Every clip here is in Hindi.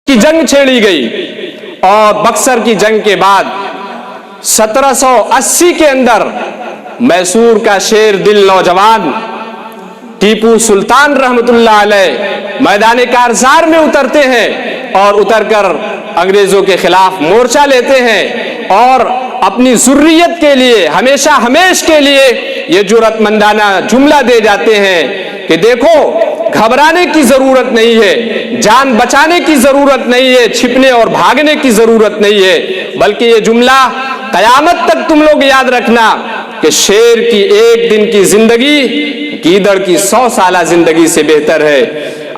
की जंग छेड़ी गई और बक्सर की जंग के बाद 1780 के अंदर मैसूर का शेर दिल नौजवान टीपू सुल्तान रहमतुल्लाह अलैह मैदान कारजार में उतरते हैं और उतरकर अंग्रेजों के खिलाफ मोर्चा लेते हैं और अपनी जुर्रियत के लिए हमेशा हमेश के लिए ये जुर्रतमंदाना जुमला दे जाते हैं कि देखो, घबराने की जरूरत नहीं है, जान बचाने की जरूरत नहीं है, छिपने और भागने की जरूरत नहीं है, बल्कि ये जुमला कयामत तक तुम लोग याद रखना कि शेर की एक दिन की जिंदगी गीदड़ की 100 साला जिंदगी से बेहतर है।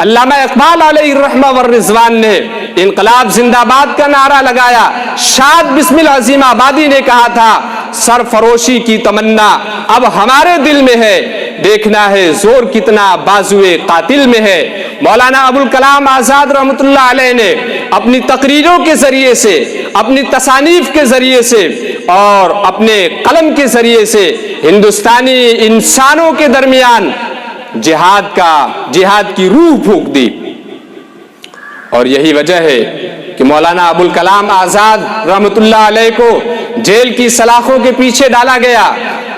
अल्लामा इकबाल अलैहिर्रहमा व रिज़वान ने इनकलाब जिंदाबाद का नारा लगाया। शाद बिस्मिल अजीम आबादी ने कहा था, सरफरोशी की तमन्ना अब हमारे दिल में है, देखना है जोर कितना बाजुए कातिल में है। मौलाना अबुल कलाम आजाद रहमतुल्लाह अलैह ने अपनी तकरीरों के जरिए से, अपनी तसानीफ के जरिए से और अपने कलम के जरिए से हिंदुस्तानी इंसानों के दरमियान जिहाद की रूह फूंक दी। और यही वजह है कि मौलाना अबुल कलाम आजाद रहमतुल्लाह अलैह को जेल की सलाखों के पीछे डाला गया।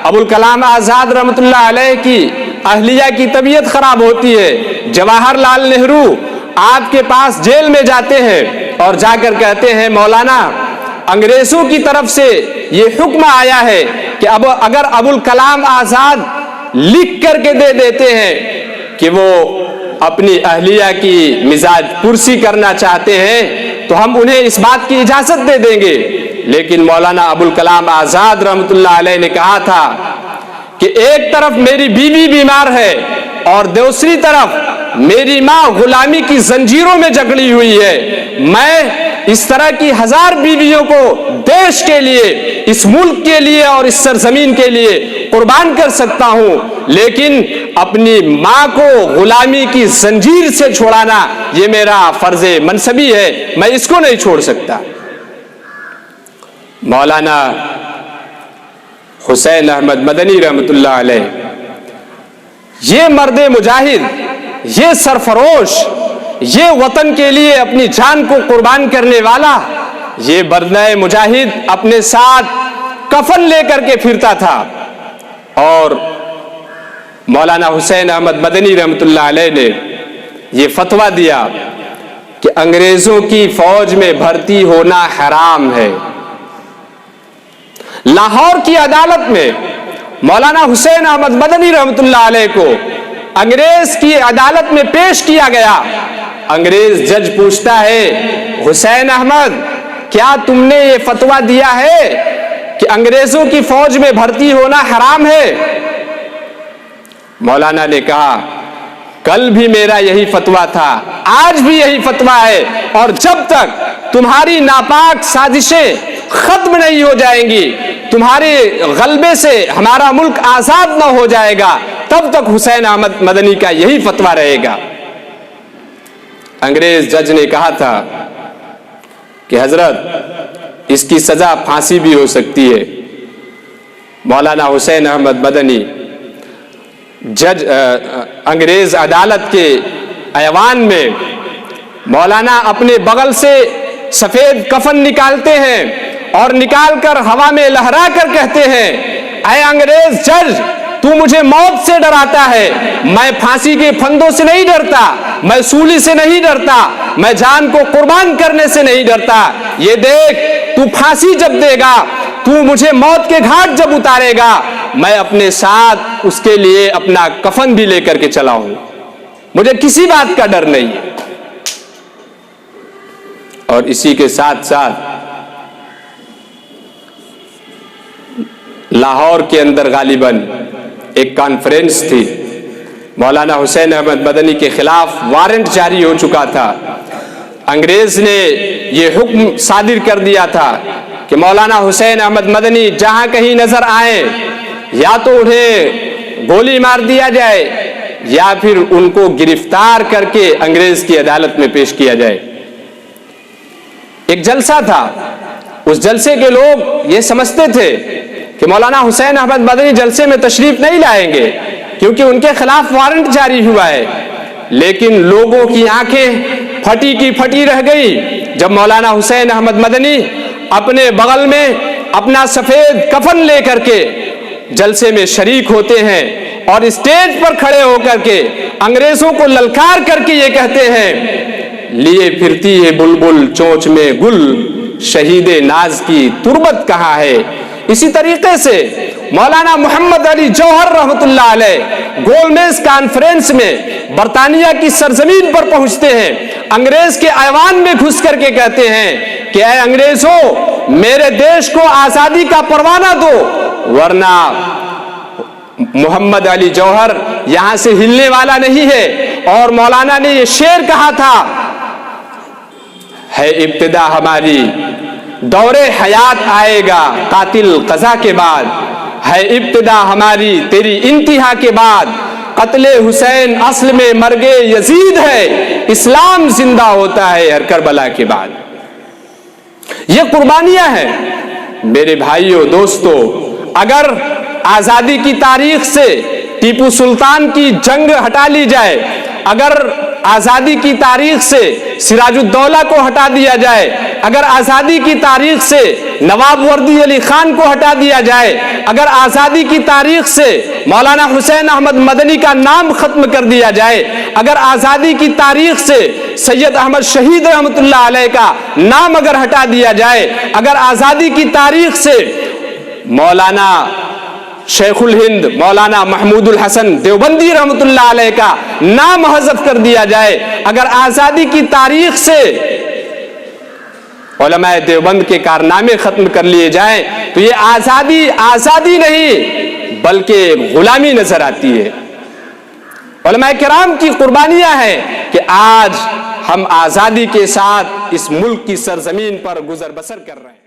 अबुल कलाम आजाद रहमतुल्लाह अलैह की अहलिया की तबीयत खराब होती है। जवाहरलाल नेहरू आपके पास जेल में जाते हैं और जाकर कहते हैं, मौलाना अंग्रेजों की तरफ से ये हुक्म आया है कि अब अगर अबुल कलाम आजाद लिख करके दे देते हैं कि वो अपनी अहलिया की मिजाज पुरसी करना चाहते हैं तो हम उन्हें इस बात की इजाजत दे देंगे। लेकिन मौलाना अबुल कलाम आजाद रहमतुल्लाह अलैह ने कहा था कि एक तरफ मेरी बीवी बीमार है और दूसरी तरफ मेरी माँ गुलामी की जंजीरों में जकड़ी हुई है। मैं इस तरह की 1000 बीवियों को देश के लिए, इस मुल्क के लिए और इस सरजमीन के लिए कुर्बान कर सकता हूं, लेकिन अपनी मां को गुलामी की जंजीर से छोड़ाना यह मेरा फर्ज मनसबी है, मैं इसको नहीं छोड़ सकता। मौलाना हुसैन अहमद मदनी रहमतुल्लाह अलैह, ये मर्दे मुजाहिद, ये सरफरोश, ये वतन के लिए अपनी जान को कुर्बान करने वाला, ये मर्दे मुजाहिद अपने साथ कफन लेकर के फिरता था। और मौलाना हुसैन अहमद मदनी रहमतुल्लाह अलैह ने ये फतवा दिया कि अंग्रेजों की फौज में भर्ती होना हराम है। लाहौर की अदालत में मौलाना हुसैन अहमद मदनी रहमतुल्लाह अलैह को अंग्रेज की अदालत में पेश किया गया। अंग्रेज जज पूछता है, हुसैन अहमद, क्या तुमने ये फतवा दिया है कि अंग्रेजों की फौज में भर्ती होना हराम है? मौलाना ने कहा, कल भी मेरा यही फतवा था, आज भी यही फतवा है, और जब तक तुम्हारी नापाक साजिशें खत्म नहीं हो जाएंगी, तुम्हारे गलबे से हमारा मुल्क आजाद ना हो जाएगा, तब तक हुसैन अहमद मदनी का यही फतवा रहेगा। अंग्रेज जज ने कहा था कि हजरत, इसकी सजा फांसी भी हो सकती है। मौलाना हुसैन अहमद मदनी जज अंग्रेज अदालत के ऐवान में मौलाना अपने बगल से सफेद कफन निकालते हैं और निकालकर हवा में लहरा कर कहते हैं, ऐ अंग्रेज जज, तू मुझे मौत से डराता है, मैं फांसी के फंदों से नहीं डरता, मैं सूली से नहीं डरता, मैं जान को कुर्बान करने से नहीं डरता। ये देख, तू फांसी जब देगा, तू मुझे मौत के घाट जब उतारेगा, मैं अपने साथ उसके लिए अपना कफन भी लेकर के चला हूं, मुझे किसी बात का डर नहीं है। और इसी के साथ साथ लाहौर के अंदर गालिबन एक कॉन्फ्रेंस थी। मौलाना हुसैन अहमद मदनी के खिलाफ वारंट जारी हो चुका था। अंग्रेज ने यह हुक्म सादिर कर दिया था कि मौलाना हुसैन अहमद मदनी जहां कहीं नजर आए, या तो उन्हें गोली मार दिया जाए या फिर उनको गिरफ्तार करके अंग्रेज की अदालत में पेश किया जाए। एक जलसा था, उस जलसे के लोग ये समझते थे कि मौलाना हुसैन अहमद मदनी जलसे में तशरीफ नहीं लाएंगे क्योंकि उनके खिलाफ वारंट जारी हुआ है। लेकिन लोगों की आंखें फटी की फटी रह गई जब मौलाना हुसैन अहमद मदनी अपने बगल में अपना सफेद कफन लेकर के जलसे में शरीक होते हैं और स्टेज पर खड़े होकर के अंग्रेजों को ललकार करके ये कहते हैं, लिए फिरती है बुलबुल चोंच में गुल, शहीदे नाज की तुरबत कहाँ है। इसी तरीके से मौलाना मोहम्मद अली जौहर रहमतुल्लाह अलैह गोलमेज कॉन्फ्रेंस में बरतानिया की सरजमीन पर पहुंचते हैं, अंग्रेज के ऐवान में घुस करके कहते हैं कि ऐ अंग्रेजों, मेरे देश को आजादी का परवाना दो, वरना मोहम्मद अली जौहर यहां से हिलने वाला नहीं है। और मौलाना ने यह शेर कहा था, है इब्तिदा हमारी दौरे हयात आएगा कातिल कज़ा के बाद, है इब्तिदा हमारी तेरी इंतहा के बाद, कत्ले हुसैन असल में मर्गे यजीद है, इस्लाम जिंदा होता है हर करबला के बाद। ये कुर्बानियां हैं मेरे भाइयों दोस्तों। अगर आजादी की तारीख से टीपू सुल्तान की जंग हटा ली जाए, अगर आजादी की तारीख से सिराजुद्दौला को हटा दिया जाए, अगर आजादी की तारीख से नवाब वर्दी अली खान को हटा दिया जाए, अगर आजादी की तारीख से मौलाना हुसैन अहमद मदनी का नाम खत्म कर दिया जाए, अगर आजादी की तारीख से सैयद अहमद शहीद रहमतुल्लाह अलैह का नाम अगर हटा दिया जाए, अगर आजादी की तारीख से मौलाना शेखुल हिंद मौलाना महमूदुल हसन देवबंदी रहमतुल्लाह अलैह का नाम हज़फ कर दिया जाए, अगर आजादी की तारीख से उलमाए देवबंद के कारनामे खत्म कर लिए जाएं, तो ये आजादी नहीं बल्कि गुलामी नजर आती है। उलमाए किराम की कुर्बानियां हैं कि आज हम आजादी के साथ इस मुल्क की सरजमीन पर गुजर बसर कर रहे हैं।